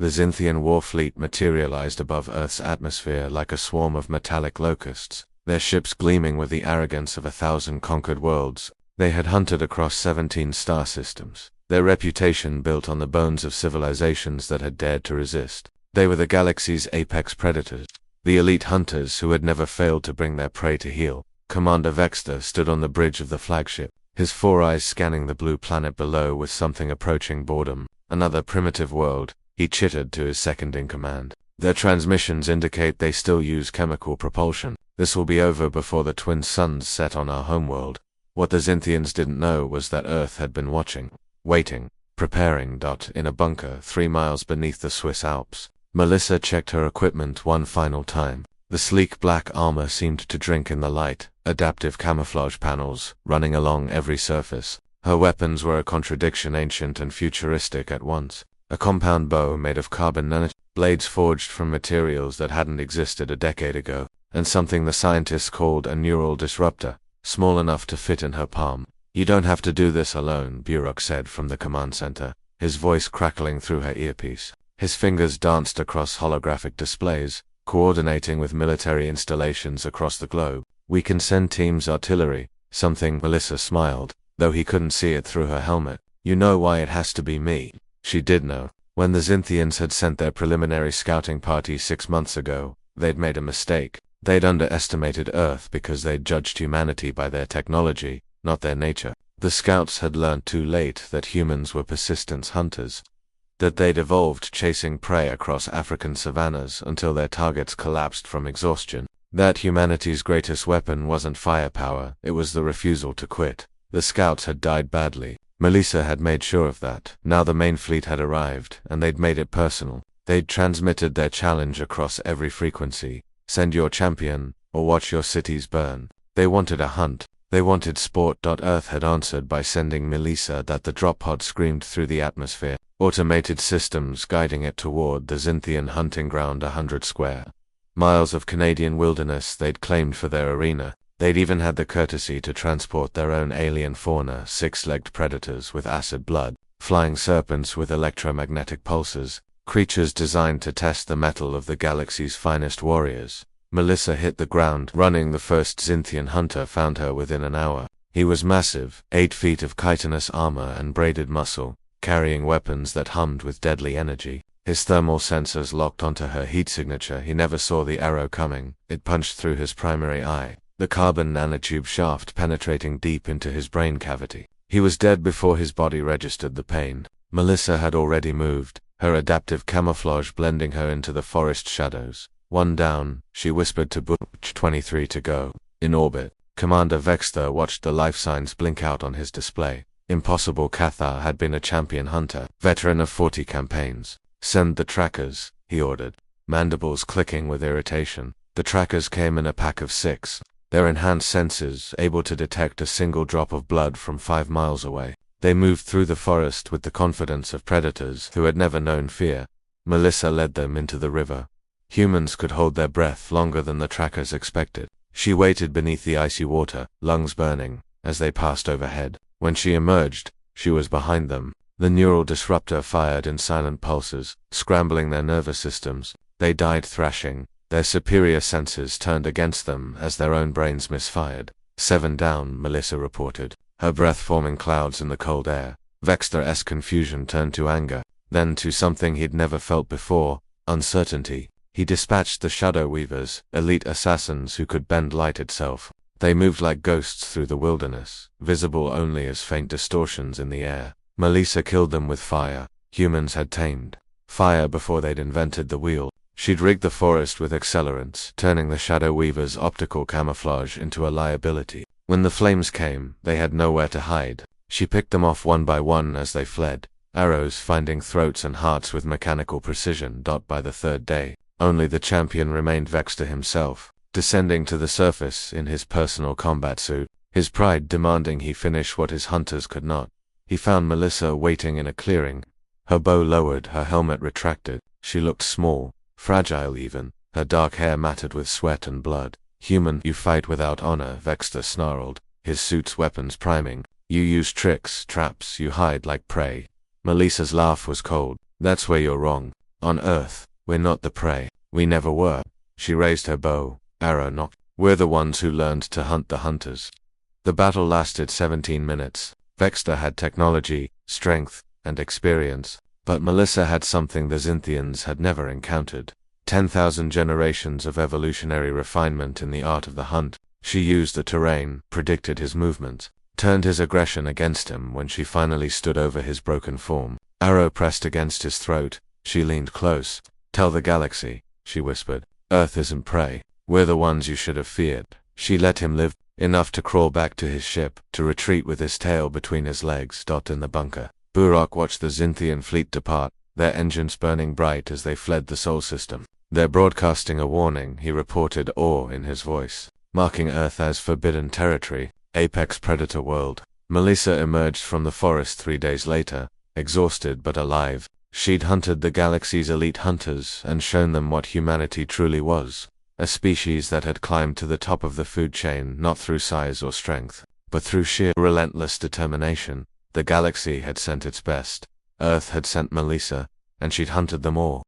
The Xinthian war fleet materialized above Earth's atmosphere like a swarm of metallic locusts, their ships gleaming with the arrogance of 1,000 conquered worlds. They had hunted across 17 star systems, their reputation built on the bones of civilizations that had dared to resist. They were the galaxy's apex predators, the elite hunters who had never failed to bring their prey to heel. Commander Vexter stood on the bridge of the flagship, his four eyes scanning the blue planet below with something approaching boredom. Another primitive world, he chittered to his second-in-command. Their transmissions indicate they still use chemical propulsion. This will be over before the twin suns set on our homeworld. What the Xinthians didn't know was that Earth had been watching, waiting, preparing. In a bunker 3 miles beneath the Swiss Alps, Melissa checked her equipment one final time. The sleek black armor seemed to drink in the light, adaptive camouflage panels running along every surface. Her weapons were a contradiction, ancient and futuristic at once. A compound bow made of carbon nanotubes, blades forged from materials that hadn't existed a decade ago, and something the scientists called a neural disruptor, small enough to fit in her palm. "You don't have to do this alone," Burok said from the command center, his voice crackling through her earpiece. His fingers danced across holographic displays, coordinating with military installations across the globe. "We can send teams artillery," something. Melissa smiled, though he couldn't see it through her helmet. "You know why it has to be me." She did know. When the Xinthians had sent their preliminary scouting party 6 months ago, they'd made a mistake. They'd underestimated Earth because they'd judged humanity by their technology, not their nature. The scouts had learned too late that humans were persistent hunters, that they'd evolved chasing prey across African savannas until their targets collapsed from exhaustion. That humanity's greatest weapon wasn't firepower, it was the refusal to quit. The scouts had died badly. Melissa had made sure of that. Now the main fleet had arrived, and they'd made it personal. They'd transmitted their challenge across every frequency. Send your champion, or watch your cities burn. They wanted a hunt. They wanted sport. Earth had answered by sending Melissa. That the drop pod screamed through the atmosphere, automated systems guiding it toward the Xinthian hunting ground 100 square miles of Canadian wilderness they'd claimed for their arena. They'd even had the courtesy to transport their own alien fauna, 6-legged predators with acid blood, flying serpents with electromagnetic pulses, creatures designed to test the mettle of the galaxy's finest warriors. Melissa hit the ground running. The first Xinthian hunter found her within an hour. He was massive, 8 feet of chitinous armor and braided muscle, carrying weapons that hummed with deadly energy. His thermal sensors locked onto her heat signature. He never saw the arrow coming. It punched through his primary eye, the carbon nanotube shaft penetrating deep into his brain cavity. He was dead before his body registered the pain. Melissa had already moved, her adaptive camouflage blending her into the forest shadows. "One down," she whispered to Butch. 23 to go. In orbit, Commander Vexter watched the life signs blink out on his display. Impossible. Cathar had been a champion hunter, veteran of 40 campaigns. "Send the trackers," he ordered, mandibles clicking with irritation. The trackers came in a pack of 6. Their enhanced sensors able to detect a single drop of blood from 5 miles away. They moved through the forest with the confidence of predators who had never known fear. Melissa led them into the river. Humans could hold their breath longer than the trackers expected. She waited beneath the icy water, lungs burning, as they passed overhead. When she emerged, she was behind them. The neural disruptor fired in silent pulses, scrambling their nervous systems. They died thrashing. Their superior senses turned against them as their own brains misfired. 7 down, Melissa reported, her breath forming clouds in the cold air. Vexter's confusion turned to anger, then to something he'd never felt before, uncertainty. He dispatched the Shadow Weavers, elite assassins who could bend light itself. They moved like ghosts through the wilderness, visible only as faint distortions in the air. Melissa killed them with fire. Humans had tamed fire before they'd invented the wheel. She'd rigged the forest with accelerants, turning the Shadow Weavers' optical camouflage into a liability. When the flames came, they had nowhere to hide. She picked them off one by one as they fled, arrows finding throats and hearts with mechanical precision. By the 3rd day, only the champion remained. Vexter himself, descending to the surface in his personal combat suit, his pride demanding he finish what his hunters could not. He found Melissa waiting in a clearing, her bow lowered, her helmet retracted. She looked small, fragile even, her dark hair matted with sweat and blood. "Human, you fight without honor," Vexter snarled, his suit's weapons priming. "You use tricks, traps, you hide like prey." Melissa's laugh was cold. "That's where you're wrong. On Earth, we're not the prey. We never were. She raised her bow, arrow nocked. We're the ones who learned to hunt the hunters. The battle lasted 17 minutes. Vexter had technology, strength, and experience, but Melissa had something the Zynthians had never encountered. 10,000 generations of evolutionary refinement in the art of the hunt. She used the terrain, predicted his movements, turned his aggression against him when she finally stood over his broken form. Arrow pressed against his throat. She leaned close. "Tell the galaxy," she whispered. "Earth isn't prey. We're the ones you should have feared." She let him live, enough to crawl back to his ship, to retreat with his tail between his legs, in the bunker. Burok watched the Zynthian fleet depart, their engines burning bright as they fled the Sol system. "They're broadcasting a warning," he reported, awe in his voice, marking Earth as forbidden territory, apex predator world. Melissa emerged from the forest 3 days later, exhausted but alive. She'd hunted the galaxy's elite hunters and shown them what humanity truly was. A species that had climbed to the top of the food chain not through size or strength, but through sheer relentless determination. The galaxy had sent its best. Earth had sent Melissa, and she'd hunted them all.